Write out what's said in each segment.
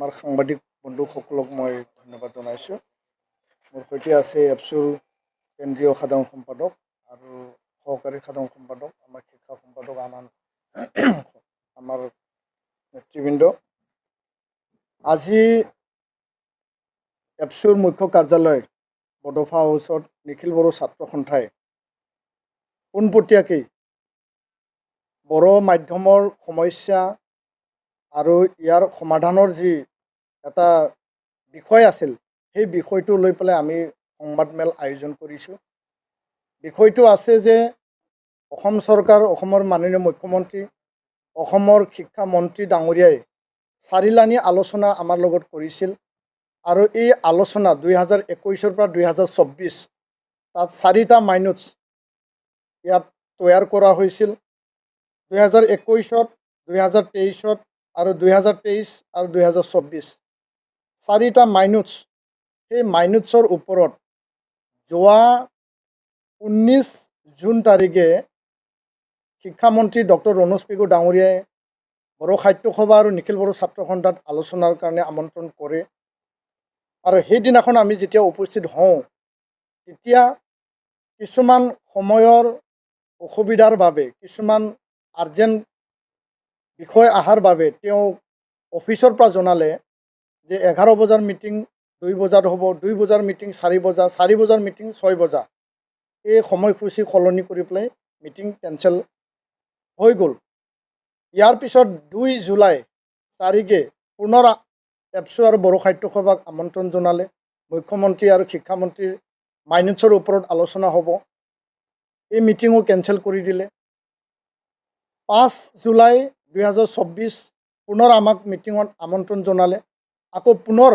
আমাৰ সাংবাদিক বন্ধুসকলক মই ধন্যবাদ জনাইছোঁ। মোৰ সৈতে আছে এপছুৰ কেন্দ্ৰীয় সাধাৰণ সম্পাদক আৰু সহকাৰী সাধাৰণ সম্পাদক, আমাৰ শিক্ষা সম্পাদক, আমাৰ নেতৃবৃন্দ। আজি এপছুৰ মুখ্য কাৰ্যালয় বডোফা হাউচত নিখিল বড়ো ছাত্ৰ সন্থাই পোনপটীয়াকৈ বড়ো মাধ্যমৰ সমস্যা আৰু ইয়াৰ সমাধানৰ যি এটা বিষয় আছিল, সেই বিষয়টো লৈ পেলাই আমি সংবাদমেল আয়োজন কৰিছোঁ। বিষয়টো আছে যে অসম চৰকাৰ, অসমৰ মাননীয় মুখ্যমন্ত্ৰী, অসমৰ শিক্ষামন্ত্ৰী ডাঙৰীয়াই চাৰিলানি আলোচনা আমাৰ লগত কৰিছিল আৰু এই আলোচনা 2021 পৰা 2024 তাত 4টা মাইনুটছ ইয়াত তৈয়াৰ কৰা হৈছিল। 2021, 2023 আৰু 2023 আৰু 2024 4টা মাইনুটছ। সেই মাইনুটছৰ ওপৰত যোৱা 19 জুন তাৰিখে শিক্ষামন্ত্ৰী ডক্টৰ ৰণোজ পেগু ডাঙৰীয়াই বড়ো সাহিত্য সভা আৰু নিখিল বড়ো ছাত্ৰ সন্থাত আলোচনাৰ কাৰণে আমন্ত্ৰণ কৰে আৰু সেইদিনাখন আমি যেতিয়া উপস্থিত হওঁ, তেতিয়া কিছুমান সময়ৰ অসুবিধাৰ বাবে, কিছুমান আৰ্জেণ্ট বিষয় অহাৰ বাবে তেওঁ অফিচৰ পৰা জনালে যে 11 বজাৰ মিটিং 2 বজাত হ'ব, 2 বজাৰ মিটিং 4 বজা, 4 বজাৰ মিটিং 6 বজা। এই সময়সূচী সলনি কৰি পেলাই মিটিং কেঞ্চেল হৈ গ'ল। ইয়াৰ পিছত 2 জুলাই তাৰিখে পুনৰ এপছু আৰু বড়ো সাহিত্য সভাক আমন্ত্ৰণ জনালে। মুখ্যমন্ত্ৰী আৰু শিক্ষামন্ত্ৰীৰ মাইনুটছৰ ওপৰত আলোচনা হ'ব। এই মিটিঙো কেঞ্চেল কৰি দিলে। 5 জুলাই 2024 পুনৰ আমাক মিটিঙত আমন্ত্ৰণ জনালে, আকৌ পুনৰ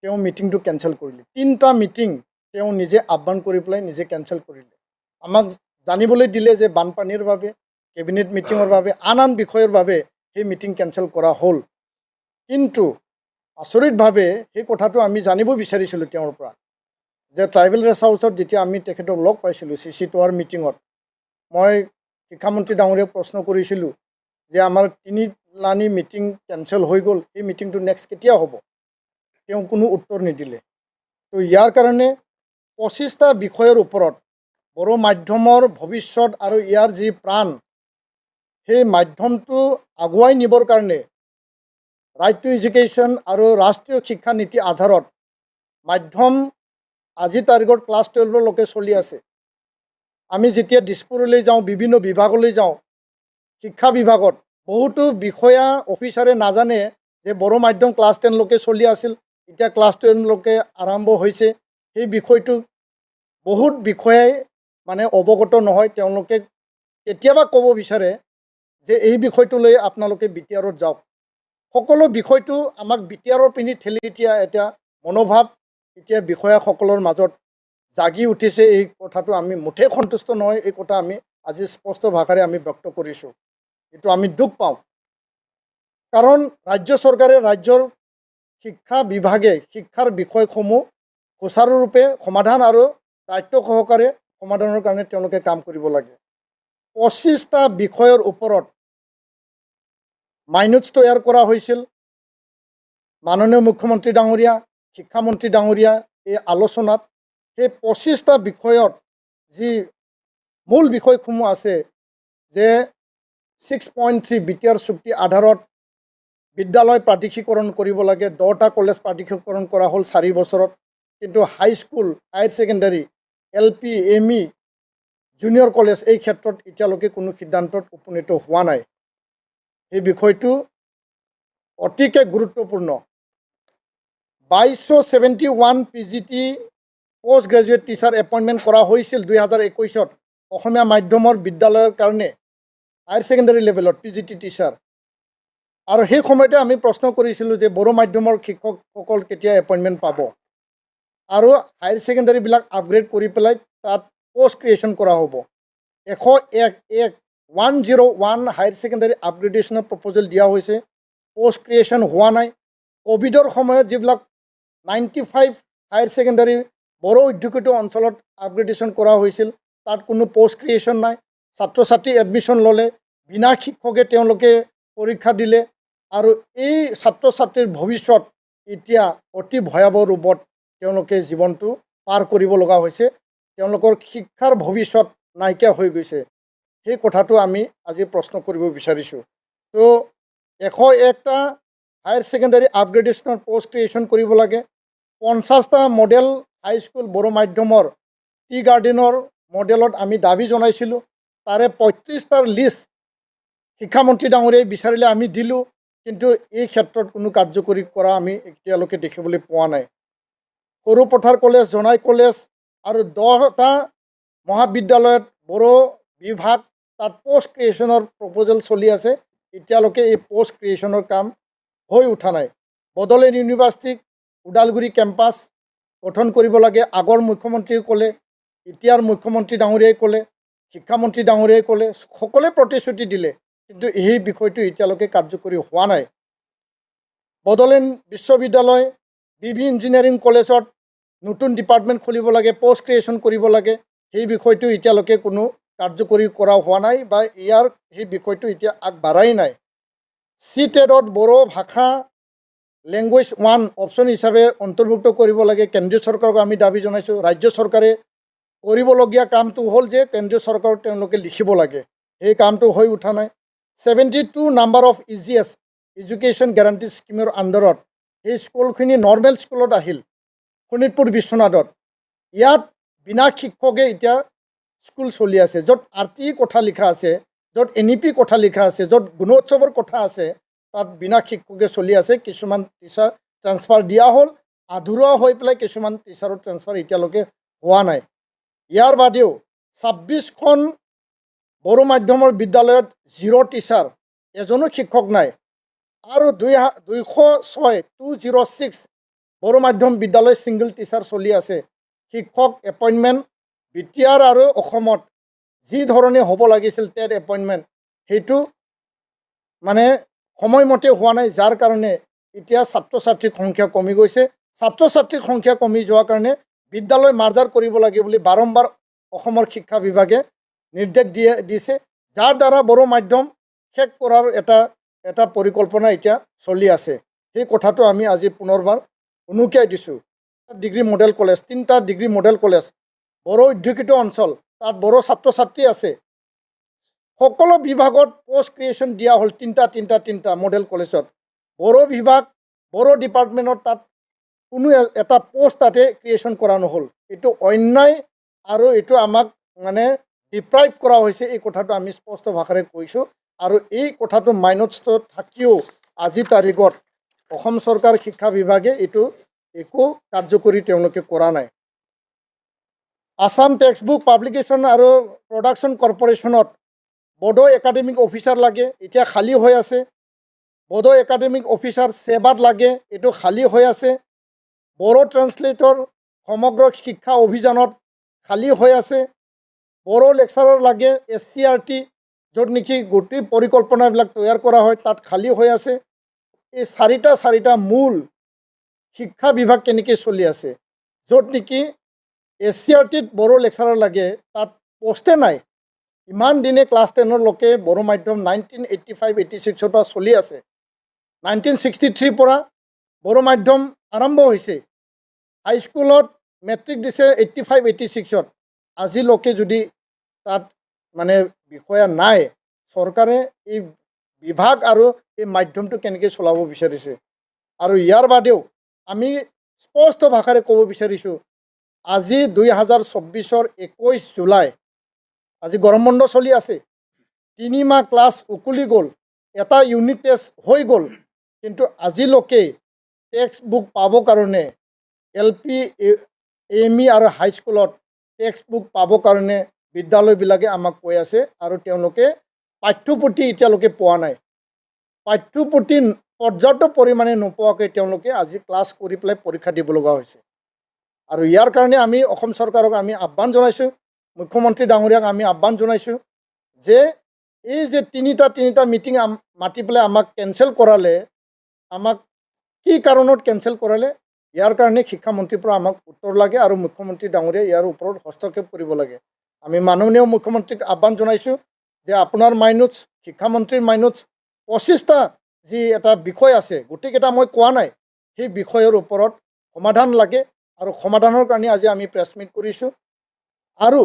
তেওঁ মিটিংটো কেঞ্চেল কৰিলে। 3টা মিটিং তেওঁ নিজে আহ্বান কৰি পেলাই নিজে কেঞ্চেল কৰিলে। আমাক জানিবলৈ দিলে যে বানপানীৰ বাবে, কেবিনেট মিটিঙৰ বাবে, আন বিষয়ৰ বাবে সেই মিটিং কেঞ্চেল কৰা হ'ল। কিন্তু আচৰিতভাৱে সেই কথাটো আমি জানিব বিচাৰিছিলোঁ তেওঁৰ পৰা, যে ট্ৰাইবেল ৰেষ্ট হাউচত যেতিয়া আমি তেখেতক লগ পাইছিলোঁ CC2R মিটিঙত, মই শিক্ষামন্ত্ৰী ডাঙৰীয়াক প্ৰশ্ন কৰিছিলোঁ যে আমাৰ 3লানি মিটিং কেঞ্চেল হৈ গ'ল, এই মিটিংটো নেক্সট কেতিয়া হ'ব? তেওঁ কোনো উত্তৰ নিদিলে। তো ইয়াৰ কাৰণে 25টা বিষয়ৰ ওপৰত বড়ো মাধ্যমৰ ভৱিষ্যত আৰু ইয়াৰ যি প্ৰাণ, সেই মাধ্যমটো আগুৱাই নিবৰ কাৰণে ৰাইট টু এডুকেশ্যন আৰু ৰাষ্ট্ৰীয় শিক্ষা নীতি আধাৰত মাধ্যম আজি তাৰিখত ক্লাছ 12লৈকে চলি আছে। আমি যেতিয়া দিছপুৰলৈ যাওঁ, বিভিন্ন বিভাগলৈ যাওঁ, শিক্ষা বিভাগত বহুতো বিষয়া অফিচাৰে নাজানে যে বড়ো মাধ্যম ক্লাছ 10লৈকে চলি আছিল, এতিয়া ক্লাছ 12লৈকে আৰম্ভ হৈছে। সেই বিষয়টো বহুত বিষয়াই মানে অৱগত নহয়। তেওঁলোকে কেতিয়াবা ক'ব বিচাৰে যে এই বিষয়টো লৈ আপোনালোকে BTRত যাওক। সকলো বিষয়টো আমাক BTRৰ পিনি ঠেলি এতিয়া মনোভাৱ এতিয়া বিষয়াসকলৰ মাজত জাগি উঠিছে। এই কথাটো আমি মুঠেই সন্তুষ্ট নহয়। এই কথা আমি আজি স্পষ্ট ভাষাৰে আমি ব্যক্ত কৰিছোঁ। এইটো আমি দুখ পাওঁ, কাৰণ ৰাজ্য চৰকাৰে, ৰাজ্যৰ শিক্ষা বিভাগে শিক্ষাৰ বিষয়সমূহ সুচাৰুৰূপে সমাধান আৰু দায়িত্ব সহকাৰে সমাধানৰ কাৰণে তেওঁলোকে কাম কৰিব লাগে। 25টা বিষয়ৰ ওপৰত মাইনুটছ তৈয়াৰ কৰা হৈছিল। মাননীয় মুখ্যমন্ত্ৰী ডাঙৰীয়া, শিক্ষামন্ত্ৰী ডাঙৰীয়া এই আলোচনাত সেই 25টা বিষয়ত যি মূল বিষয়সমূহ আছে, যে 6.3 BTR চুক্তি আধাৰত বিদ্যালয় প্ৰাদেশিকৰণ কৰিব লাগে। 10টা কলেজ প্ৰাদেশিকৰণ কৰা হ'ল 4 বছৰত, কিন্তু high school, higher secondary, LP, ME, junior college এই ক্ষেত্ৰত এতিয়ালৈকে কোনো সিদ্ধান্তত উপনীত হোৱা নাই। এই বিষয়টো অতিকে গুৰুত্বপূৰ্ণ। 2271 PGT post graduate teacher appointment কৰা হৈছিল 2021ত অসমীয়া মাধ্যমৰ বিদ্যালয়ৰ কাৰণে, হায়াৰ ছেকেণ্ডাৰী লেভেলত PGT টিচাৰ। আৰু সেই সময়তে আমি প্ৰশ্ন কৰিছিলোঁ যে বড়ো মাধ্যমৰ শিক্ষকসকল কেতিয়া এপইণ্টমেণ্ট পাব, আৰু হায়াৰ ছেকেণ্ডাৰীবিলাক আপগ্ৰেড কৰি পেলাই তাত পোষ্ট ক্ৰিয়েশ্যন কৰা হ'ব। 101 হায়াৰ ছেকেণ্ডাৰী আপগ্ৰেডেশ্যনৰ প্ৰপ'জেল দিয়া হৈছে, পোষ্ট ক্ৰিয়েশ্যন হোৱা নাই। ক'ভিডৰ সময়ত যিবিলাক 95 হায়াৰ ছেকেণ্ডাৰী বড়ো অধ্যুষিত অঞ্চলত আপগ্ৰেডেশ্যন কৰা হৈছিল, তাত কোনো পোষ্ট ক্ৰিয়েশ্যন নাই। ছাত্ৰ ছাত্ৰী এডমিশ্যন ল'লে, বিনা শিক্ষকে তেওঁলোকে পৰীক্ষা দিলে আৰু এই ছাত্ৰ ছাত্ৰীৰ ভৱিষ্যত এতিয়া অতি ভয়াৱহ ৰূপত তেওঁলোকে জীৱনটো পাৰ কৰিব লগা হৈছে। তেওঁলোকৰ শিক্ষাৰ ভৱিষ্যত নাইকিয়া হৈ গৈছে। সেই কথাটো আমি আজি প্ৰশ্ন কৰিব বিচাৰিছোঁ। তো 101টা হায়াৰ ছেকেণ্ডাৰী আপগ্ৰেডেশ্যনৰ পষ্ট ক্ৰিয়েশ্যন কৰিব লাগে। 50টা মডেল হাইস্কুল বড়ো মাধ্যমৰ টি গাৰ্ডেনৰ মডেলত আমি দাবী জনাইছিলোঁ। তাৰে 35টাৰ লিষ্ট শিক্ষামন্ত্ৰী ডাঙৰীয়াই বিচাৰিলে আমি দিলোঁ, কিন্তু এই ক্ষেত্ৰত কোনো কাৰ্যকৰী কৰা আমি এতিয়ালৈকে দেখিবলৈ পোৱা নাই। সৰুপথাৰ কলেজ, জনাই কলেজ আৰু 10টা মহাবিদ্যালয়ত বড়ো বিভাগ তাত পষ্ট ক্ৰিয়েশ্যনৰ প্ৰপ'জেল চলি আছে। এতিয়ালৈকে এই পষ্ট ক্ৰিয়েশ্যনৰ কাম হৈ উঠা নাই। বড়োলেণ্ড ইউনিভাৰ্চিটিক ওদালগুৰি কেম্পাছ গঠন কৰিব লাগে। আগৰ মুখ্যমন্ত্ৰীয়ে ক'লে, এতিয়াৰ মুখ্যমন্ত্ৰী ডাঙৰীয়াই ক'লে, শিক্ষামন্ত্ৰী ডাঙৰীয়াই ক'লে, সকলোৱে প্ৰতিশ্ৰুতি দিলে, কিন্তু এই বিষয়টো এতিয়ালৈকে কাৰ্যকৰী হোৱা নাই। বড়োলেণ্ড বিশ্ববিদ্যালয়, BV ইঞ্জিনিয়াৰিং কলেজত নতুন ডিপাৰ্টমেণ্ট খুলিব লাগে, পষ্ট ক্ৰিয়েশ্যন কৰিব লাগে। সেই বিষয়টো এতিয়ালৈকে কোনো কাৰ্যকৰী কৰা হোৱা নাই বা ইয়াৰ সেই বিষয়টো এতিয়া আগবাঢ়াই নাই। CTET-ত বড়ো ভাষা লেংগুৱেজ 1 অপশ্যন হিচাপে অন্তৰ্ভুক্ত কৰিব লাগে। কেন্দ্ৰীয় চৰকাৰক আমি দাবী জনাইছোঁ। ৰাজ্য চৰকাৰে কৰিবলগীয়া কামটো হ'ল যে কেন্দ্ৰীয় চৰকাৰক তেওঁলোকে লিখিব লাগে, সেই কামটো হৈ উঠা নাই। 72 number of EGS education guarantee স্কিমৰ আণ্ডাৰত সেই স্কুলখিনি নৰ্মেল স্কুলত আহিল শোণিতপুৰ বিশ্বনাথত। ইয়াত বিনা শিক্ষকে এতিয়া স্কুল চলি আছে, য'ত RTE কথা লিখা আছে, য'ত NEP কথা লিখা আছে, য'ত গুণোৎসৱৰ কথা আছে, তাত বিনা শিক্ষকে চলি আছে। কিছুমান টিচাৰ ট্ৰান্সফাৰ দিয়া হ'ল, আধৰুৱা হৈ পেলাই কিছুমান টিচাৰৰ ট্ৰান্সফাৰ এতিয়ালৈকে হোৱা নাই। ইয়াৰ বাদেও 26খন বড়ো মাধ্যমৰ বিদ্যালয়ত 0 টিচাৰ, এজনো শিক্ষক নাই। আৰু 206 বড়ো মাধ্যম বিদ্যালয় ছিংগল টিচাৰ চলি আছে। শিক্ষক এপইণ্টমেণ্ট BTR আৰু অসমত যি ধৰণে হ'ব লাগিছিল টেট এপইণ্টমেণ্ট, সেইটো মানে সময়মতে হোৱা নাই, যাৰ কাৰণে এতিয়া ছাত্ৰ ছাত্ৰীৰ সংখ্যা কমি গৈছে। ছাত্ৰ ছাত্ৰীৰ সংখ্যা কমি যোৱাৰ কাৰণে বিদ্যালয় মাৰ্জাৰ কৰিব লাগে বুলি বাৰম্বাৰ অসমৰ শিক্ষা বিভাগে নিৰ্দেশ দিছে, যাৰ দ্বাৰা বড়ো মাধ্যম শেষ কৰাৰ এটা পৰিকল্পনা এতিয়া চলি আছে। সেই কথাটো আমি আজি পুনৰবাৰ উনুকিয়াই দিছোঁ। ডিগ্ৰী মডেল কলেজ, 3টা ডিগ্ৰী মডেল কলেজ বড়ো অধ্যুষিত অঞ্চল, তাত বড়ো ছাত্ৰ ছাত্ৰী আছে। সকলো বিভাগত পষ্ট ক্ৰিয়েশ্যন দিয়া হ'ল 3টা মডেল কলেজত। বড়ো বিভাগ, বড়ো ডিপাৰ্টমেণ্টত তাত কোনো এটা পষ্ট তাতে ক্ৰিয়েশ্যন কৰা নহ'ল। এইটো অন্যায় আৰু এইটো আমাক মানে ডিপ্ৰাইভ কৰা হৈছে। এই কথাটো আমি স্পষ্ট ভাষাৰে কৈছোঁ। আৰু এই কথাটো মাইনত থাকিও আজিৰ তাৰিখত অসম চৰকাৰ শিক্ষা বিভাগে এইটো একো কাৰ্যকৰী তেওঁলোকে কৰা নাই। আছাম টেক্সটবুক পাব্লিকেশ্যন আৰু প্ৰডাকশ্যন কৰ্পৰেশ্যনত বড়ো একাডেমিক অফিচাৰ লাগে, এতিয়া খালী হৈ আছে। বড়ো একাডেমিক অফিচাৰ সেৱাত লাগে, এইটো খালী হৈ আছে। বড়ো ট্ৰান্সলেটৰ সমগ্ৰ শিক্ষা অভিযানত খালী হৈ আছে। বড়ো লেকচাৰৰ লাগে SCRT, য'ত নেকি গোটেই পৰিকল্পনাবিলাক তৈয়াৰ কৰা হয়, তাত খালী হৈ আছে। এই চাৰিটা মূল শিক্ষা বিভাগ কেনেকৈ চলি আছে, য'ত নেকি SCRT-ত বড়ো লেকচাৰৰ লাগে, তাত পষ্টে নাই। ইমান দিনে ক্লাছ 10লৈকে বড়ো মাধ্যম 1985-86ৰ পৰা চলি আছে। 1963 পৰা বড়ো মাধ্যম আৰম্ভ হৈছে। হাইস্কুলত মেট্ৰিক দিছে 85-86ত। আজিলৈকে যদি তাত মানে বিষয়া নাই, চৰকাৰে এই বিভাগ আৰু এই মাধ্যমটো কেনেকৈ চলাব বিচাৰিছে। আৰু ইয়াৰ বাদেও আমি স্পষ্ট ভাষাৰে ক'ব বিচাৰিছোঁ, আজি 2024-ৰ 21 জুলাই, আজি গৰম বন্ধ চলি আছে। 3 মাহ ক্লাছ উকলি গ'ল, এটা ইউনিট টেষ্ট হৈ গ'ল, কিন্তু আজিলৈকে টেক্সট বুক পাবৰ কাৰণে LP, ME আৰু হাইস্কুলত টেক্সট বুক পাবৰ কাৰণে বিদ্যালয়বিলাকে আমাক কৈ আছে, আৰু তেওঁলোকে পাঠ্যপুথি এতিয়ালৈকে পোৱা নাই। পাঠ্যপুথি পৰ্যাপ্ত পৰিমাণে নোপোৱাকৈ তেওঁলোকে আজি ক্লাছ কৰি পেলাই পৰীক্ষা দিব লগা হৈছে। আৰু ইয়াৰ কাৰণে আমি অসম চৰকাৰক আমি আহ্বান জনাইছোঁ, মুখ্যমন্ত্ৰী ডাঙৰীয়াক আমি আহ্বান জনাইছোঁ যে এই যে তিনিটা মিটিং মাতি পেলাই আমাক কেঞ্চেল কৰালে, আমাক কি কাৰণত কেঞ্চেল কৰালে, ইয়াৰ কাৰণে শিক্ষামন্ত্ৰীৰ পৰা আমাক উত্তৰ লাগে আৰু মুখ্যমন্ত্ৰী ডাঙৰীয়াই ইয়াৰ ওপৰত হস্তক্ষেপ কৰিব লাগে। আমি মাননীয় মুখ্যমন্ত্ৰীক আহ্বান জনাইছোঁ যে আপোনাৰ মাইনোটছ, শিক্ষামন্ত্ৰীৰ মাইনোটছ 25টা যি এটা বিষয় আছে গোটেইকেইটা মই কোৱা নাই সেই বিষয়ৰ ওপৰত সমাধান লাগে আৰু সমাধানৰ কাৰণে আজি আমি প্ৰেছ মিট কৰিছোঁ আৰু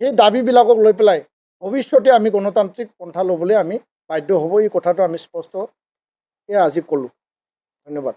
সেই দাবীবিলাকক লৈ পেলাই ভৱিষ্যতে আমি গণতান্ত্ৰিক পন্থা ল'বলৈ আমি বাধ্য হ'ব এই কথাটো আমি স্পষ্টকৈ আজি ক'লোঁ ধন্যবাদ